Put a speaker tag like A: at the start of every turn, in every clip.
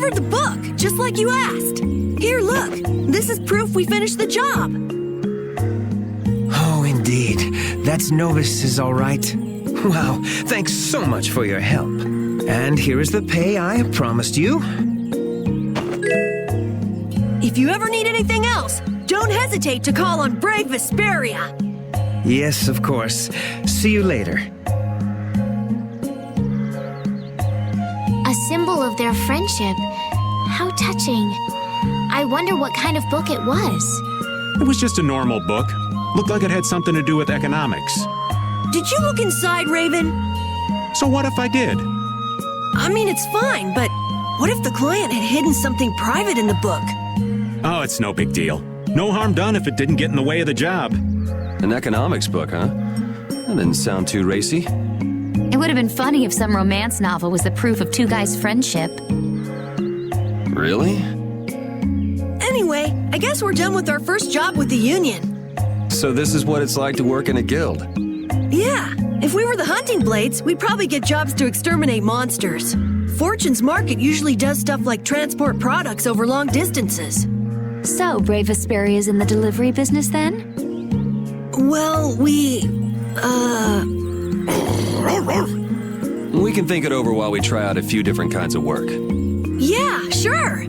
A: delivered the book, just like you asked. Here, look. This is proof we finished the job.
B: Oh, indeed. That's Novus all right. Wow, thanks so much for your help. And here is the pay I promised you.
A: If you ever need anything else, don't hesitate to call on Brave Vesperia.
B: Yes, of course. See you later.
C: A symbol of their friendship. How touching. I wonder what kind of book it was.
D: It was just a normal book. Looked like it had something to do with economics.
A: Did you look inside, Raven?
D: So what if I did?
A: I mean, it's fine, but what if the client had hidden something private in the book?
D: Oh, it's no big deal. No harm done if it didn't get in the way of the job.
E: An economics book, huh? That didn't sound too racy.
F: It would have been funny if some romance novel was the proof of two guys' friendship.
E: Really?
A: Anyway, I guess we're done with our first job with the Union.
E: So this is what it's like to work in a guild.
A: Yeah, if we were the Hunting Blades, we'd probably get jobs to exterminate monsters. Fortune's Market usually does stuff like transport products over long distances.
F: So, Brave Vesperia's in the delivery business then?
A: Well,
E: We can think it over while we try out a few different kinds of work.
A: Yeah, sure.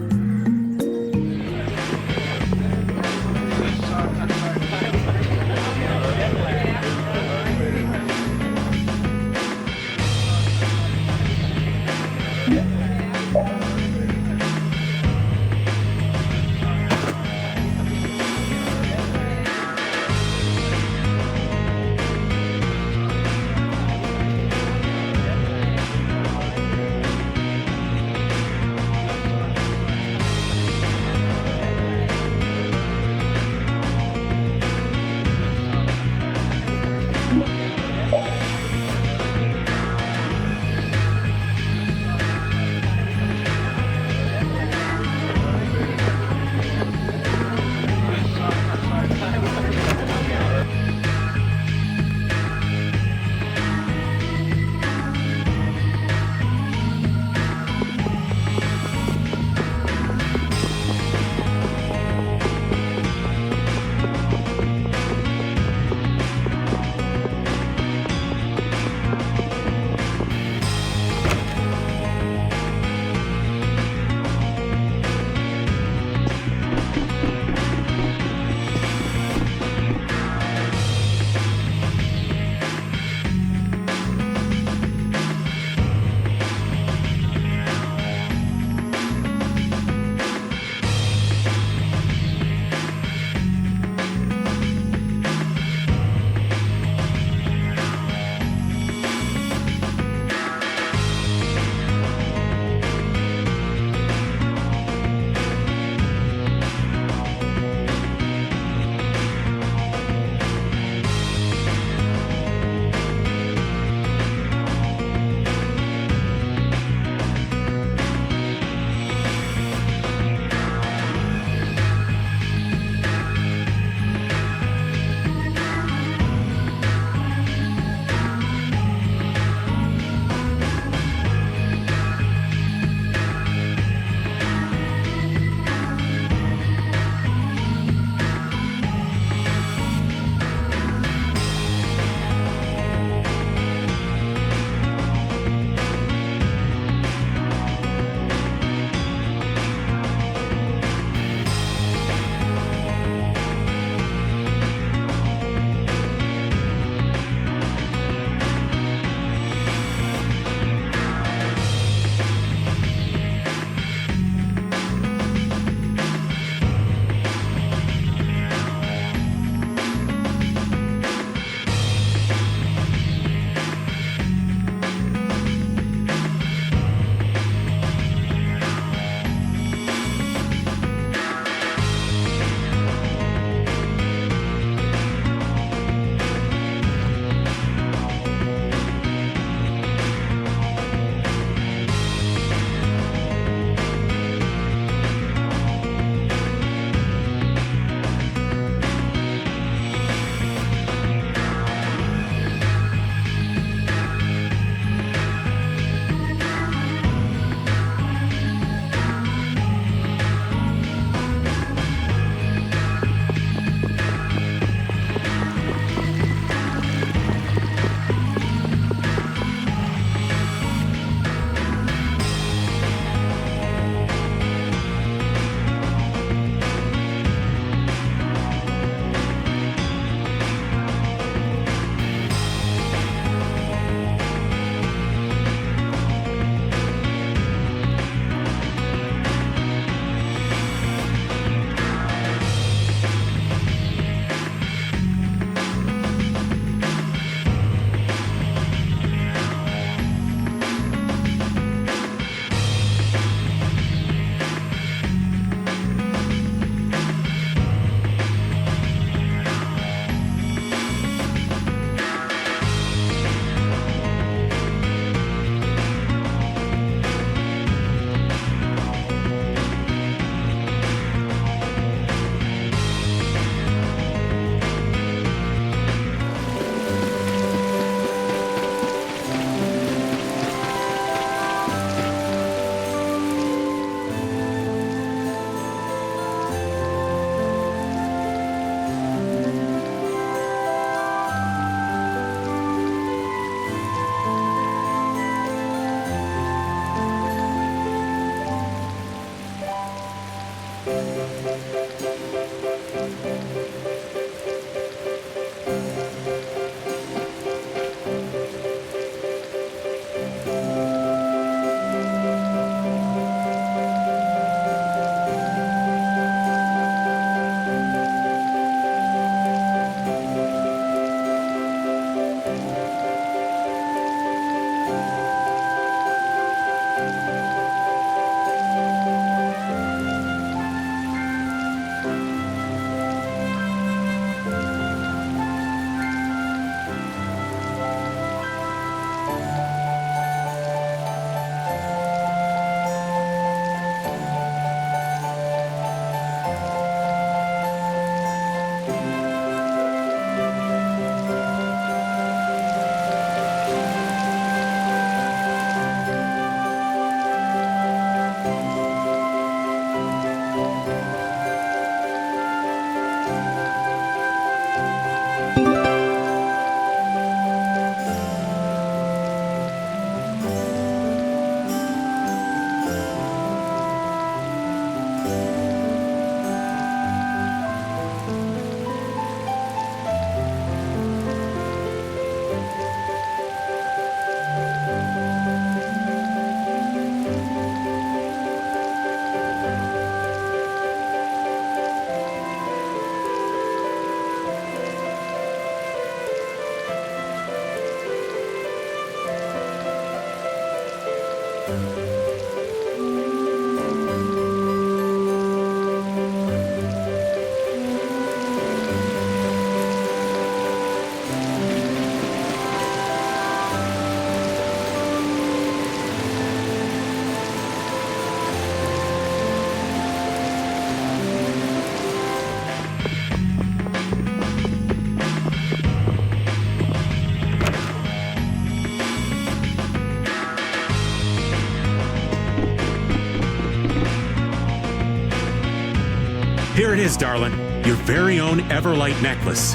D: it is, darling. Your very own Everlight necklace.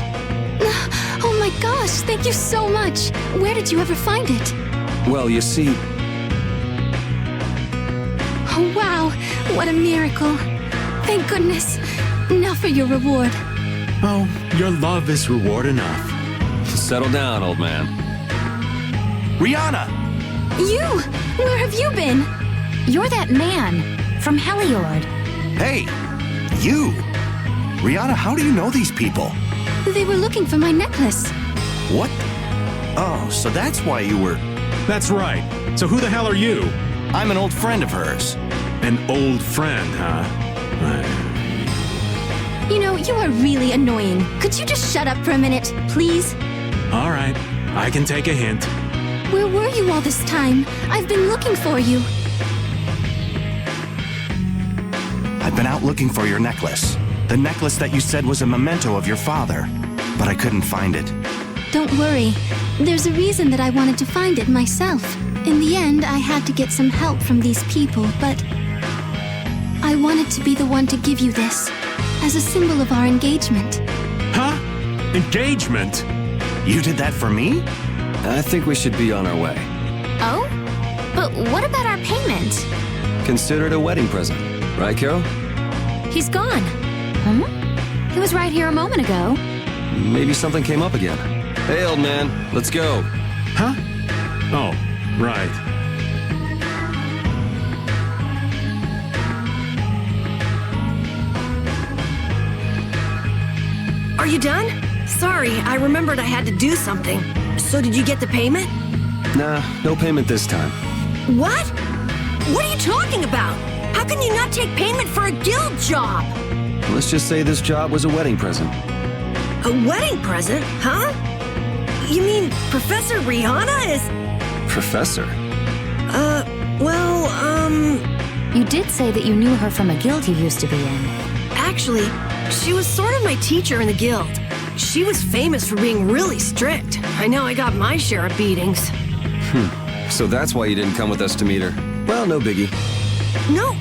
C: Oh my gosh, thank you so much. Where did you ever find it?
E: Well, you see,
C: Oh wow, what a miracle. Thank goodness. Now for your reward.
D: Oh, your love is reward enough.
E: settle down, old man.
G: Rihanna!
C: You! Where have you been?
F: You're that man from Heliord.
G: Hey! You! Rihanna, how do you know these people?
C: They were looking for my necklace.
G: What? Oh, so that's why you were...
D: That's right. So who the hell are you?
G: I'm an old friend of hers.
D: An old friend, huh?
C: You know, you are really annoying. Could you just shut up for a minute, please?
D: All right, I can take a hint.
C: Where were you all this time? I've been looking for you.
G: I've been out looking for your necklace. The necklace that you said was a memento of your father. But I couldn't find it.
C: Don't worry. There's a reason that I wanted to find it myself. In the end, I had to get some help from these people, but... I wanted to be the one to give you this, as a symbol of our engagement.
D: Huh? Engagement?
G: You did that for me?
E: I think we should be on our way.
F: Oh? But what about our payment?
E: Consider it a wedding present. Right, Carol?
F: He's gone. Huh? He was right here a moment ago.
E: Maybe something came up again. Hey, old man, let's go.
D: Huh? Oh, right.
A: Are you done? Sorry, I remembered I had to do something. So did you get the payment?
E: Nah, no payment this time.
A: What? What are you talking about? How can you not take payment for a guild job?
E: Let's just say this job was a wedding present.
A: A wedding present? Huh? You mean Professor Rihanna is...
E: Professor?
F: You did say that you knew her from a guild you used to be in.
A: Actually, she was sort of my teacher in the guild. She was famous for being really strict. I know I got my share of beatings.
E: So that's why you didn't come with us to meet her. Well, no biggie.
A: No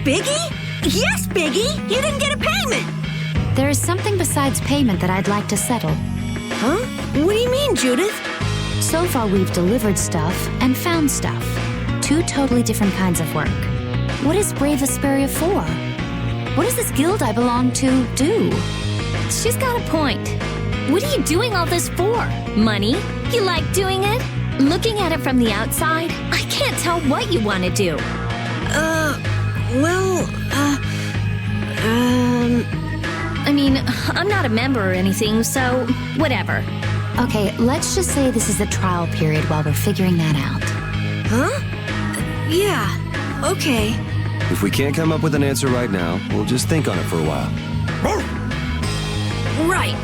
A: biggie? Yes, biggie! You didn't get a payment!
F: There is something besides payment that I'd like to settle.
A: Huh? What do you mean, Judith?
F: So far, we've delivered stuff and found stuff. Two totally different kinds of work. What is Brave Vesperia for? What does this guild I belong to do?
H: She's got a point. What are you doing all this for? Money? You like doing it? Looking at it from the outside, I can't tell what you want to do. I mean, I'm not a member or anything, so whatever.
F: Okay, let's just say this is the trial period while we're figuring that out.
A: Huh? Yeah, okay.
E: If we can't come up with an answer right now, we'll just think on it for a while.
A: Right.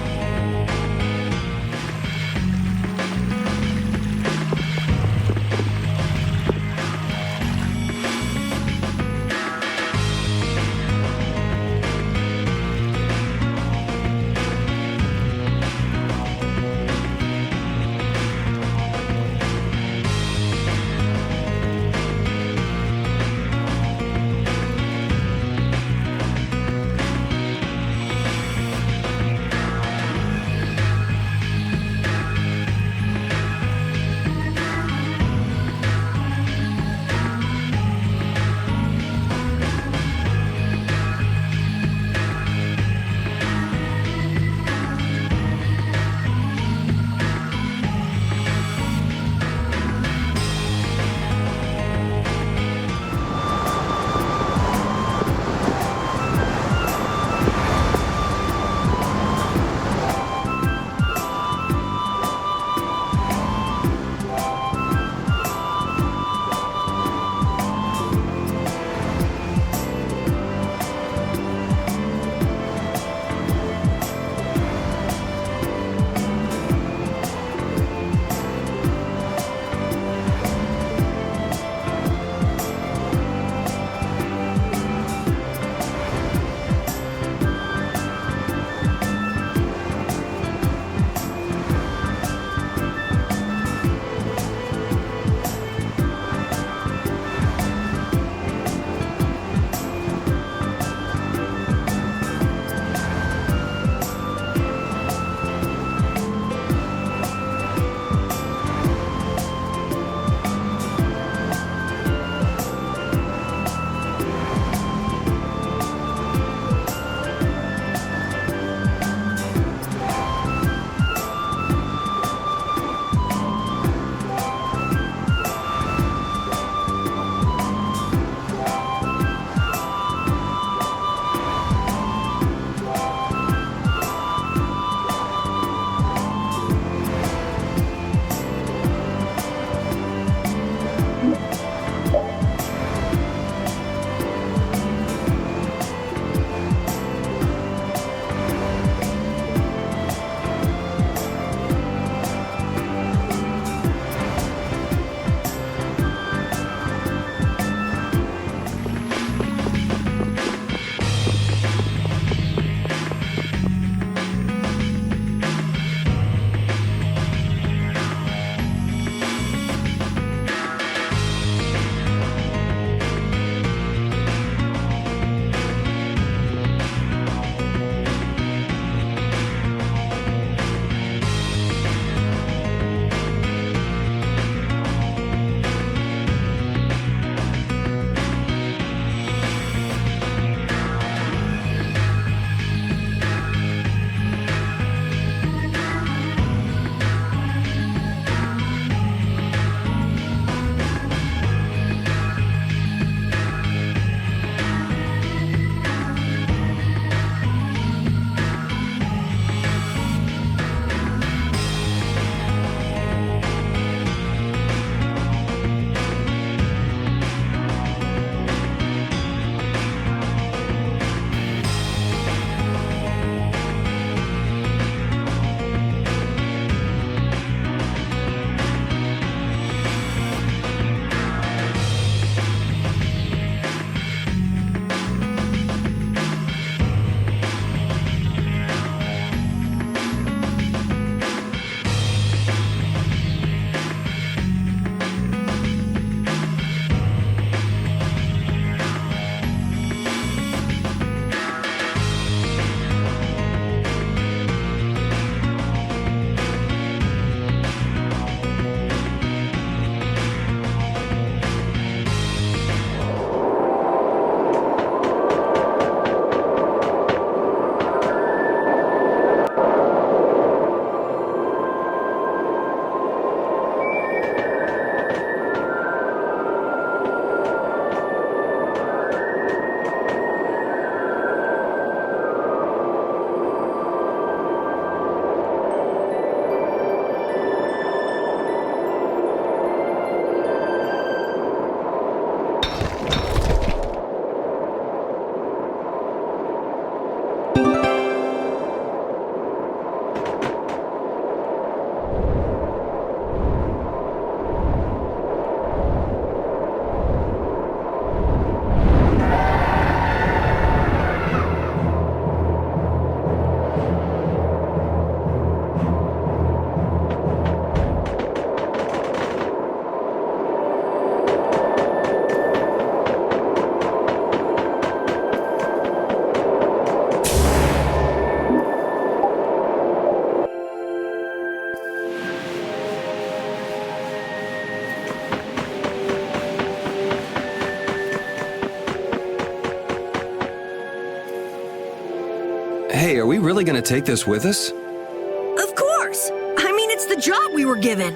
E: really gonna take this with us?
A: Of course! I mean, it's the job we were given.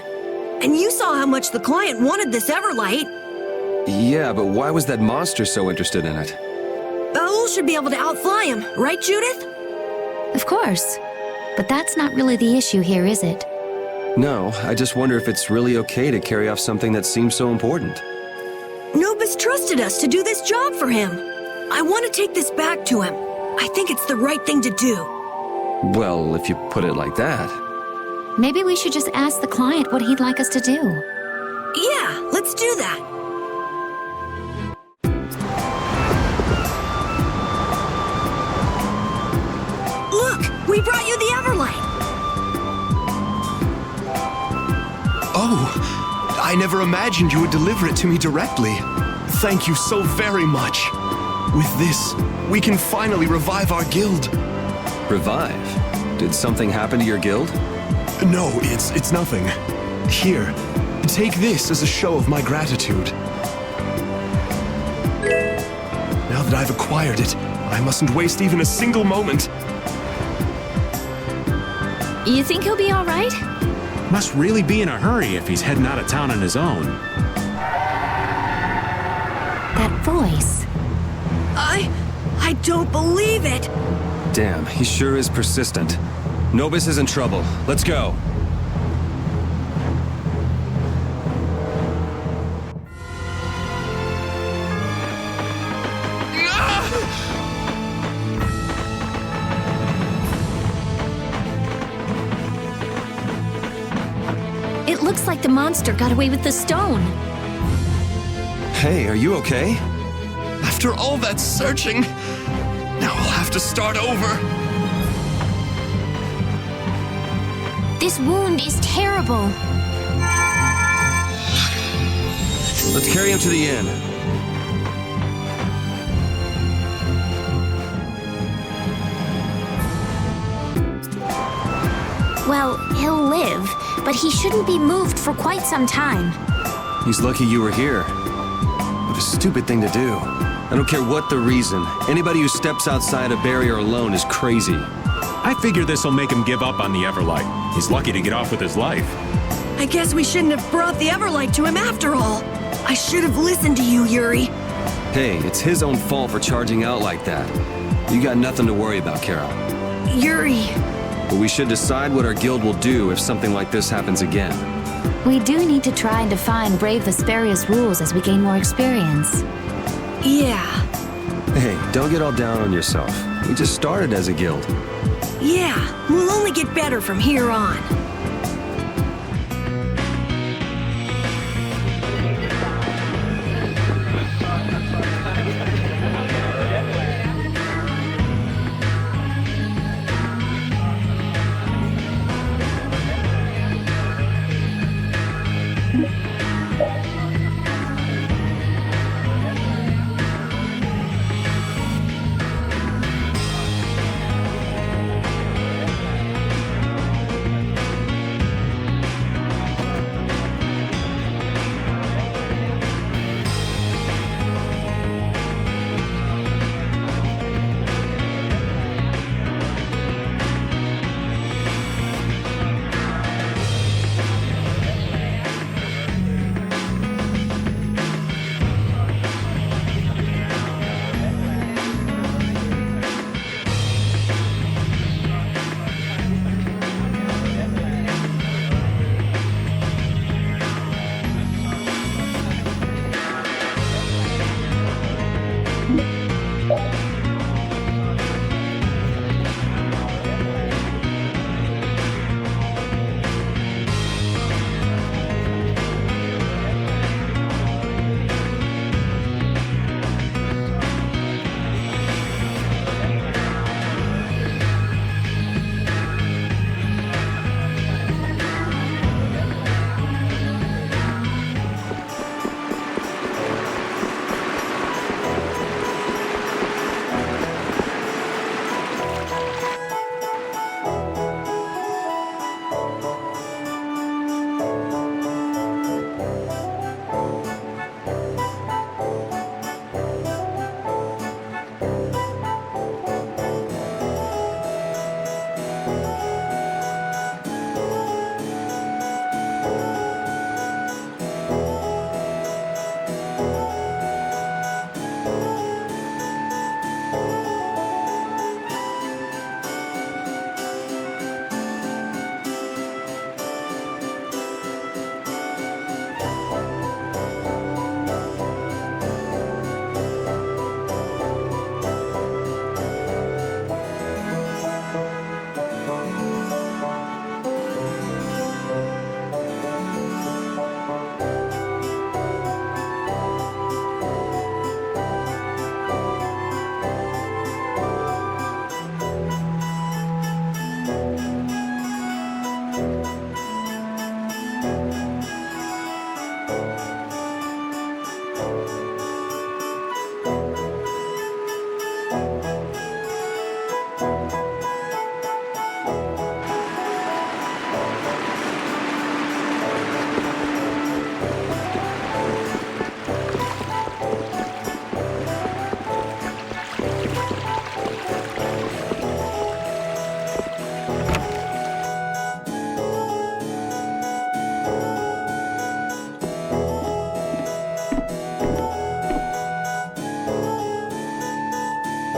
A: And you saw how much the client wanted this Everlight.
E: Yeah, but why was that monster so interested in it?
A: Baul should be able to outfly him, right, Judith?
F: Of course. But that's not really the issue here, is it?
E: No, I just wonder if it's really okay to carry off something that seems so important.
A: Nobis trusted us to do this job for him. I want to take this back to him. I think it's the right thing to do.
E: Well, if you put it like that.
F: Maybe we should just ask the client what he'd like us to do.
A: Yeah, let's do that. Look, we brought you the Everlight.
I: Oh, I never imagined you would deliver it to me directly. Thank you so very much. With this, we can finally revive our guild.
E: Revive? Did something happen to your guild?
I: No, it's nothing. Here, take this as a show of my gratitude. Now that I've acquired it, I mustn't waste even a single moment.
H: You think he'll be all right?
D: Must really be in a hurry if he's heading out of town on his own.
F: That voice.
A: I don't believe it.
E: Damn, he sure is persistent. Nobis is in trouble. Let's go.
H: It looks like the monster got away with the stone.
E: Hey, are you okay?
I: After all that searching, now I'll have to start over.
H: This wound is terrible.
E: Let's carry him to the inn.
H: Well, he'll live, but he shouldn't be moved for quite some time.
E: He's lucky you were here. What a stupid thing to do. I don't care what the reason. Anybody who steps outside a barrier alone is crazy.
D: I figure this'll make him give up on the Everlight. He's lucky to get off with his life.
A: I guess we shouldn't have brought the Everlight to him after all. I should have listened to you, Yuri.
E: Hey, it's his own fault for charging out like that. You got nothing to worry about, Carol.
A: Yuri.
E: But we should decide what our guild will do if something like this happens again.
F: We do need to try and define Brave Vesperia's rules as we gain more experience.
A: Yeah.
E: Hey, don't get all down on yourself. We just started as a guild.
A: Yeah, we'll only get better from here on.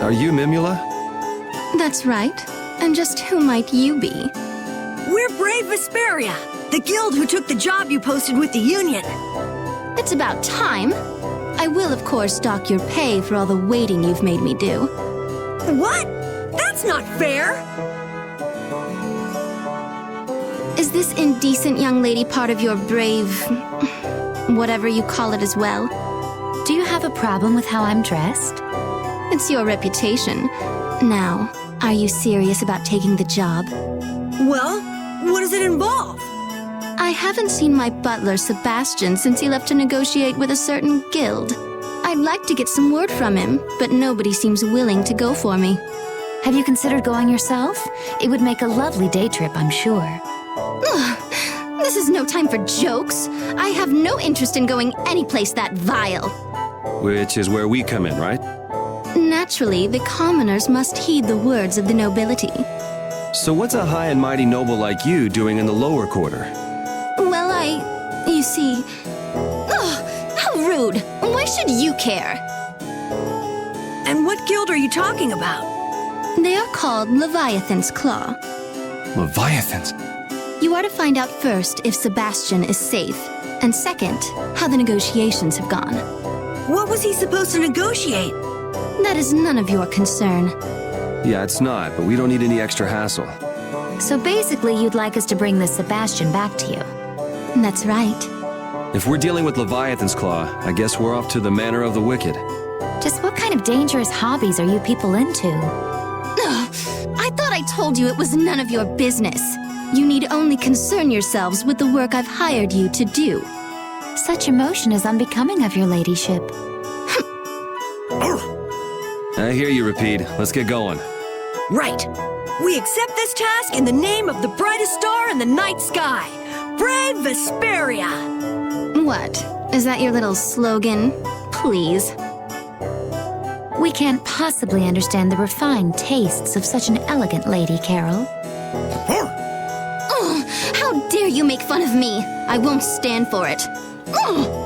E: Are you Mimula?
C: That's right. And just who might you be?
A: We're Brave Vesperia, the guild who took the job you posted with the union.
C: It's about time. I will, of course, dock your pay for all the waiting you've made me do.
A: What? That's not fair!
C: Is this indecent young lady part of your brave... whatever you call it as well?
F: Do you have a problem with how I'm dressed?
C: It's your reputation. Now, are you serious about taking the job?
A: Well, what does it involve?
C: I haven't seen my butler, Sebastian, since he left to negotiate with a certain guild. I'd like to get some word from him, but nobody seems willing to go for me.
F: Have you considered going yourself? It would make a lovely day trip, I'm sure.
C: Ugh, this is no time for jokes. I have no interest in going anyplace that vile.
E: Which is where we come in, right?
C: Naturally, the commoners must heed the words of the nobility.
E: So what's a high and mighty noble like you doing in the lower quarter?
C: Well, you see... Ugh, how rude! Why should you care?
A: And what guild are you talking about?
C: They are called Leviathan's Claw.
I: Leviathans?
C: You are to find out first if Sebastian is safe, and second, how the negotiations have gone.
A: What was he supposed to negotiate?
C: That is none of your concern.
E: Yeah, it's not, but we don't need any extra hassle.
F: So basically, you'd like us to bring this Sebastian back to you.
C: That's right.
E: If we're dealing with Leviathan's Claw, I guess we're off to the Manor of the Wicked.
F: Just what kind of dangerous hobbies are you people into?
C: Ugh, I thought I told you it was none of your business. You need only concern yourselves with the work I've hired you to do.
F: Such emotion is unbecoming of your ladyship.
E: I hear you, Repeat. Let's get going.
A: Right. We accept this task in the name of the brightest star in the night sky, Brave Vesperia.
C: What? Is that your little slogan? Please.
F: We can't possibly understand the refined tastes of such an elegant lady, Carol.
C: Oh, how dare you make fun of me? I won't stand for it. Ugh.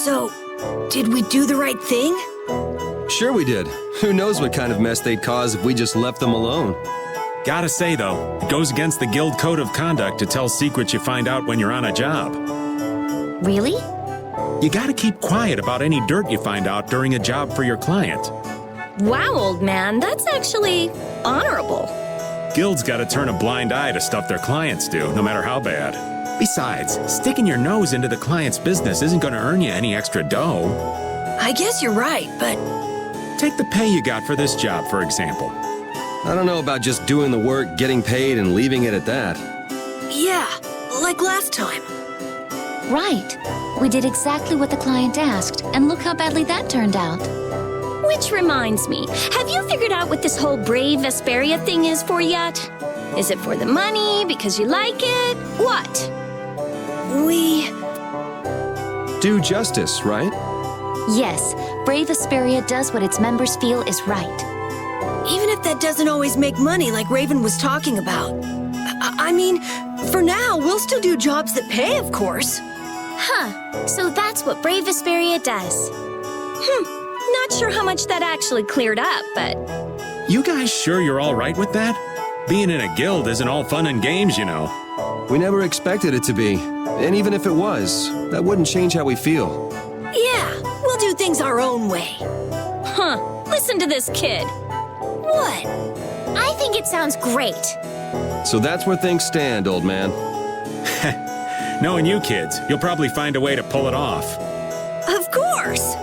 A: So, did we do the right thing?
E: Sure we did. Who knows what kind of mess they'd cause if we just left them alone.
D: Gotta say, though, it goes against the guild code of conduct to tell secrets you find out when you're on a job.
F: Really?
D: You gotta keep quiet about any dirt you find out during a job for your client.
H: Wow, old man, that's actually honorable.
D: Guilds gotta turn a blind eye to stuff their clients do, no matter how bad. Besides, sticking your nose into the client's business isn't gonna earn you any extra dough.
A: I guess you're right, but
D: Take the pay you got for this job, for example.
E: I don't know about just doing the work, getting paid, and leaving it at that.
A: yeah, like last time.
F: Right. We did exactly what the client asked, and look how badly that turned out.
H: Which reminds me, have you figured out what this whole Brave Vesperia thing is for yet? Is it for the money, because you like it? What?
A: We...
E: Do justice, right?
F: Yes, Brave Vesperia does what its members feel is right.
A: Even if that doesn't always make money like Raven was talking about. I mean, for now, we'll still do jobs that pay, of course.
H: Huh, so that's what Brave Vesperia does. Not sure how much that actually cleared up, but...
D: You guys sure you're all right with that? Being in a guild isn't all fun and games, you know.
E: We never expected it to be. And even if it was, that wouldn't change how we feel.
A: Yeah, we'll do things our own way.
H: Huh, listen to this kid.
A: What?
H: I think it sounds great.
E: So that's where things stand, old man.
D: Knowing you kids, you'll probably find a way to pull it off.
A: Of course!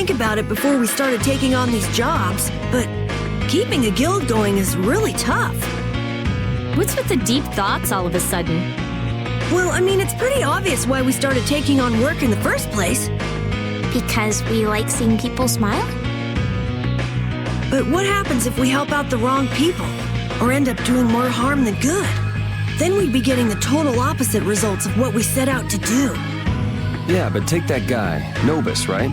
A: think about it before we started taking on these jobs, but keeping a guild going is really tough.
H: What's with the deep thoughts all of a sudden?
A: Well, I mean, it's pretty obvious why we started taking on work in the first place.
F: Because we like seeing people smile?
A: But what happens if we help out the wrong people, or end up doing more harm than good? Then we'd be getting the total opposite results of what we set out to do.
E: Yeah, but take that guy, Nobis, right?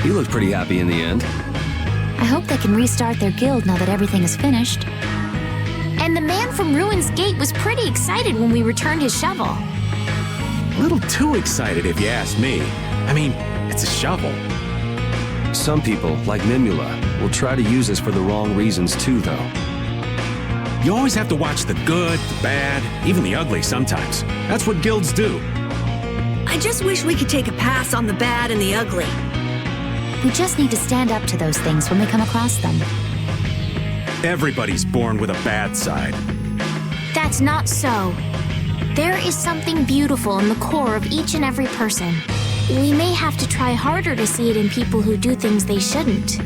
E: He looked pretty happy in the end.
F: I hope they can restart their guild now that everything is finished. And the man from Ruin's Gate was pretty excited when we returned his shovel.
D: A little too excited if you ask me. I mean, it's a shovel.
E: Some people, like Nimula, will try to use us for the wrong reasons too, though.
D: You always have to watch the good, the bad, even the ugly sometimes. That's what guilds do.
A: I just wish we could take a pass on the bad and the ugly.
F: We just need to stand up to those things when we come across them.
D: Everybody's born with a bad side.
F: That's not so. There is something beautiful in the core of each and every person. We may have to try harder to see it in people who do things they shouldn't.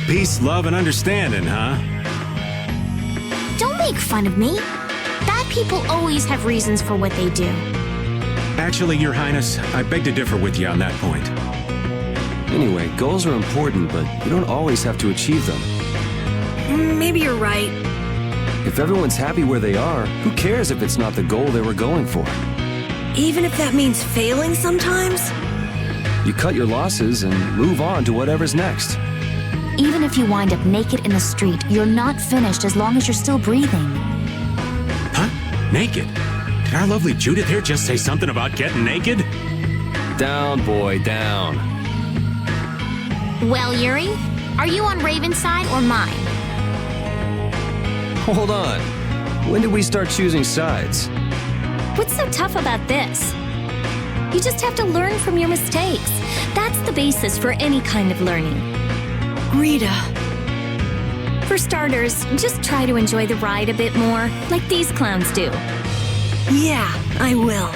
D: Peace, love, and understanding, huh?
F: Don't make fun of me. Bad people always have reasons for what they do.
D: Actually, Your Highness, I beg to differ with you on that point.
E: Anyway, goals are important, but you don't always have to achieve them.
A: Maybe you're right.
E: If everyone's happy where they are, who cares if it's not the goal they were going for?
A: Even if that means failing sometimes?
E: You cut your losses and move on to whatever's next.
F: Even if you wind up naked in the street, you're not finished as long as you're still breathing.
D: Huh? Naked? Did our lovely Judith here just say something about getting naked?
E: Down, boy, down.
F: Well, Yuri, are you on Raven's side or mine?
E: Hold on. When did we start choosing sides?
H: What's so tough about this? You just have to learn from your mistakes. That's the basis for any kind of learning.
A: Rita.
H: For For starters, just try to enjoy the ride a bit more, like these clowns do.
A: Yeah, I will.